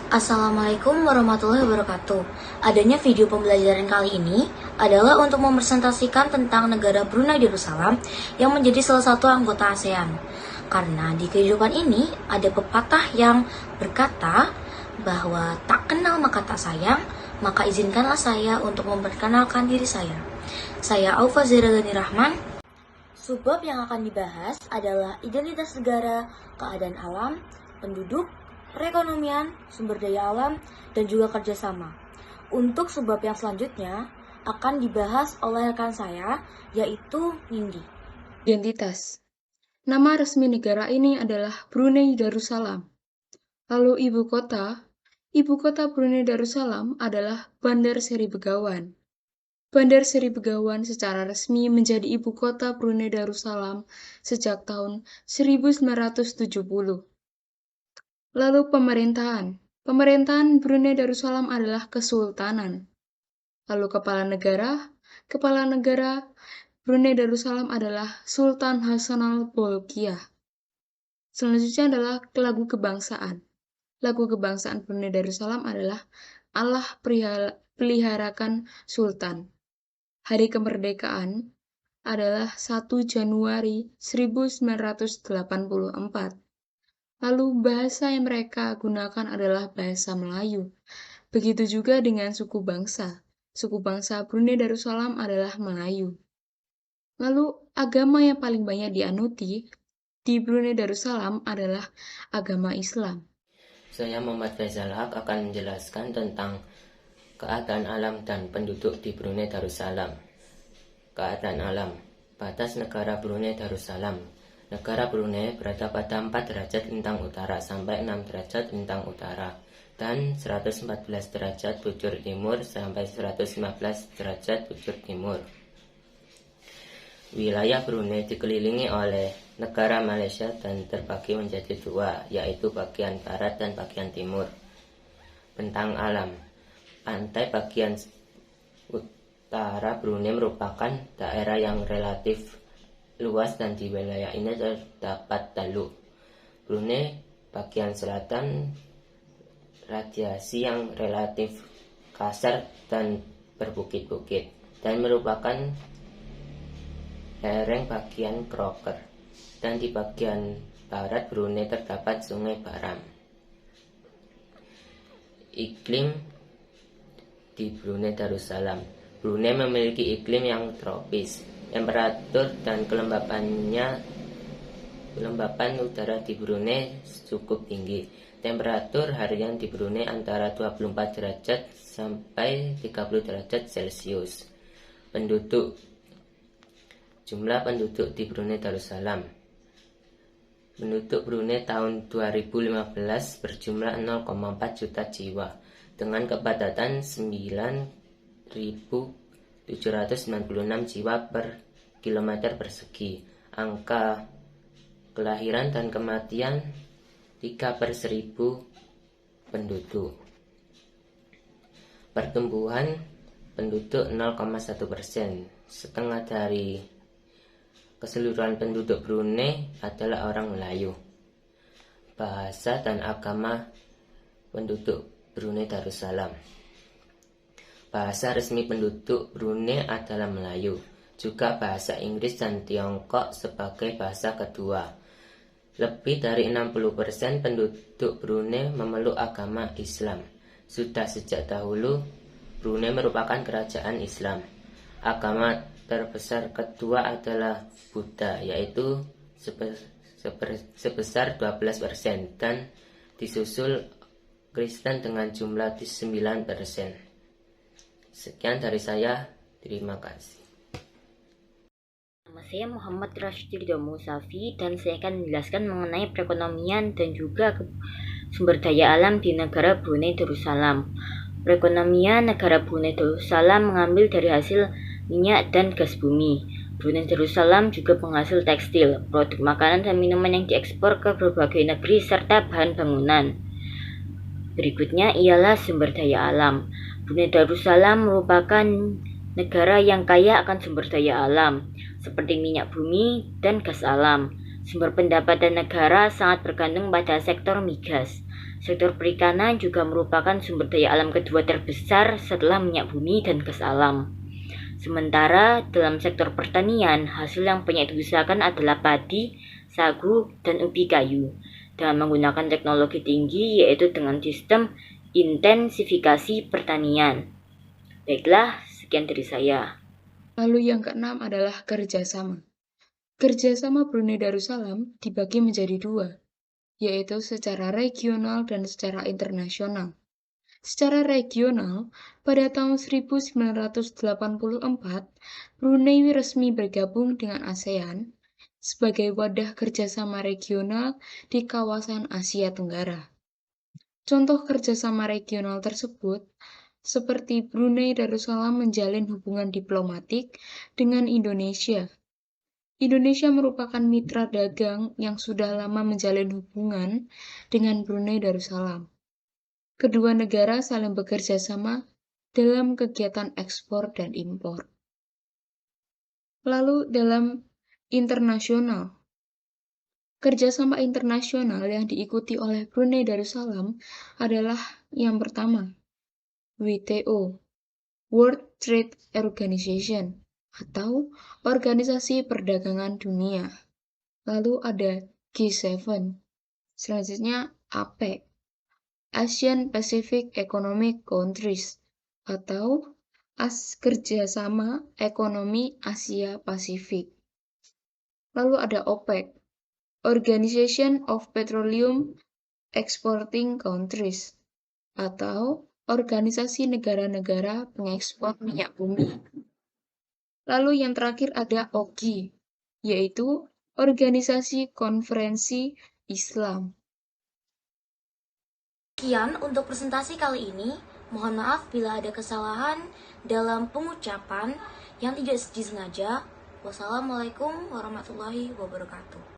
Assalamualaikum warahmatullahi wabarakatuh. Adanya video pembelajaran kali ini adalah untuk mempresentasikan tentang negara Brunei Darussalam yang menjadi salah satu anggota ASEAN. Karena di kehidupan ini ada pepatah yang berkata bahwa tak kenal maka tak sayang, maka izinkanlah saya untuk memperkenalkan diri saya. Saya Aufa Zahra Gani Rahman. Subbab yang akan dibahas adalah identitas negara, keadaan alam, penduduk, perekonomian, sumber daya alam, dan juga kerjasama. Untuk subbab yang selanjutnya akan dibahas oleh rekan saya, yaitu Nindi. Identitas. Nama resmi negara ini adalah Brunei Darussalam. Lalu ibu kota Brunei Darussalam adalah Bandar Seri Begawan. Bandar Seri Begawan secara resmi menjadi ibu kota Brunei Darussalam sejak tahun 1970. Lalu pemerintahan. Pemerintahan Brunei Darussalam adalah kesultanan. Lalu kepala negara Brunei Darussalam adalah Sultan Hassanal Bolkiah. Selanjutnya adalah lagu kebangsaan. Lagu kebangsaan Brunei Darussalam adalah Allah peliharakan Sultan. Hari kemerdekaan adalah 1 Januari 1984. Lalu bahasa yang mereka gunakan adalah bahasa Melayu. Begitu juga dengan suku bangsa. Suku bangsa Brunei Darussalam adalah Melayu. Lalu agama yang paling banyak dianuti di Brunei Darussalam adalah agama Islam. Saya Muhammad Faisal Haq akan menjelaskan tentang keadaan alam dan penduduk di Brunei Darussalam. Keadaan alam. Batas negara Brunei Darussalam. Negara Brunei berada pada 4 derajat lintang utara sampai 6 derajat lintang utara dan 114 derajat bujur timur sampai 115 derajat bujur timur. Wilayah Brunei dikelilingi oleh negara Malaysia dan terbagi menjadi 2, yaitu bagian barat dan bagian timur. Bentang alam. Pantai bagian utara Brunei merupakan daerah yang relatif luas dan di wilayah ini terdapat teluk. Brunei bagian selatan radiasi yang relatif kasar dan berbukit-bukit dan merupakan lereng bagian Crocker. Dan di bagian barat Brunei terdapat Sungai Baram. Iklim di Brunei Darussalam. Brunei memiliki iklim yang tropis. Temperatur dan kelembapan udara di Brunei cukup tinggi. Temperatur harian di Brunei antara 24 derajat sampai 30 derajat Celcius. Penduduk. Jumlah penduduk di Brunei Darussalam. Penduduk Brunei tahun 2015 berjumlah 0,4 juta jiwa dengan kepadatan 9.796 jiwa per kilometer persegi. Angka kelahiran dan kematian 3/1000 penduduk. Pertumbuhan penduduk 0,1%. Setengah dari keseluruhan penduduk Brunei adalah orang Melayu. Bahasa dan agama penduduk Brunei Darussalam. Bahasa resmi penduduk Brunei adalah Melayu, juga bahasa Inggris dan Tiongkok sebagai bahasa kedua. Lebih dari 60% penduduk Brunei memeluk agama Islam. Sudah sejak dahulu, Brunei merupakan kerajaan Islam. Agama terbesar kedua adalah Buddha, yaitu sebesar 12%, dan disusul Kristen dengan jumlah 9%. Sekian dari saya, terima kasih. Nama saya Muhammad Rashid Ridho Musafi dan saya akan menjelaskan mengenai perekonomian dan juga sumber daya alam di negara Brunei Darussalam. Perekonomian negara Brunei Darussalam mengambil dari hasil minyak dan gas bumi. Brunei Darussalam juga penghasil tekstil, produk makanan dan minuman yang diekspor ke berbagai negeri serta bahan bangunan. Berikutnya ialah sumber daya alam. Brunei Darussalam merupakan negara yang kaya akan sumber daya alam, seperti minyak bumi dan gas alam. Sumber pendapatan negara sangat bergantung pada sektor migas. Sektor perikanan juga merupakan sumber daya alam kedua terbesar setelah minyak bumi dan gas alam. Sementara dalam sektor pertanian, hasil yang banyak diusahakan adalah padi, sagu, dan ubi kayu dengan menggunakan teknologi tinggi, yaitu dengan sistem intensifikasi pertanian. Baiklah, sekian dari saya. Lalu yang keenam adalah kerjasama. Kerjasama Brunei Darussalam dibagi menjadi dua, yaitu secara regional dan secara internasional. Secara regional, pada tahun 1984, Brunei resmi bergabung dengan ASEAN sebagai wadah kerjasama regional di kawasan Asia Tenggara. Contoh kerjasama regional tersebut, seperti Brunei Darussalam menjalin hubungan diplomatik dengan Indonesia. Indonesia merupakan mitra dagang yang sudah lama menjalin hubungan dengan Brunei Darussalam. Kedua negara saling bekerja sama dalam kegiatan ekspor dan impor. Lalu dalam internasional, kerjasama internasional yang diikuti oleh Brunei Darussalam adalah yang pertama, WTO, World Trade Organization, atau Organisasi Perdagangan Dunia. Lalu ada G7, selanjutnya APEC, Asian Pacific Economic Countries, atau Kerjasama Ekonomi Asia Pasifik. Lalu ada OPEC, Organization of Petroleum Exporting Countries, atau Organisasi Negara-Negara Pengekspor Minyak Bumi. Lalu yang terakhir ada OGI, yaitu Organisasi Konferensi Islam. Sekian untuk presentasi kali ini. Mohon maaf bila ada kesalahan dalam pengucapan yang tidak disengaja. Wassalamualaikum warahmatullahi wabarakatuh.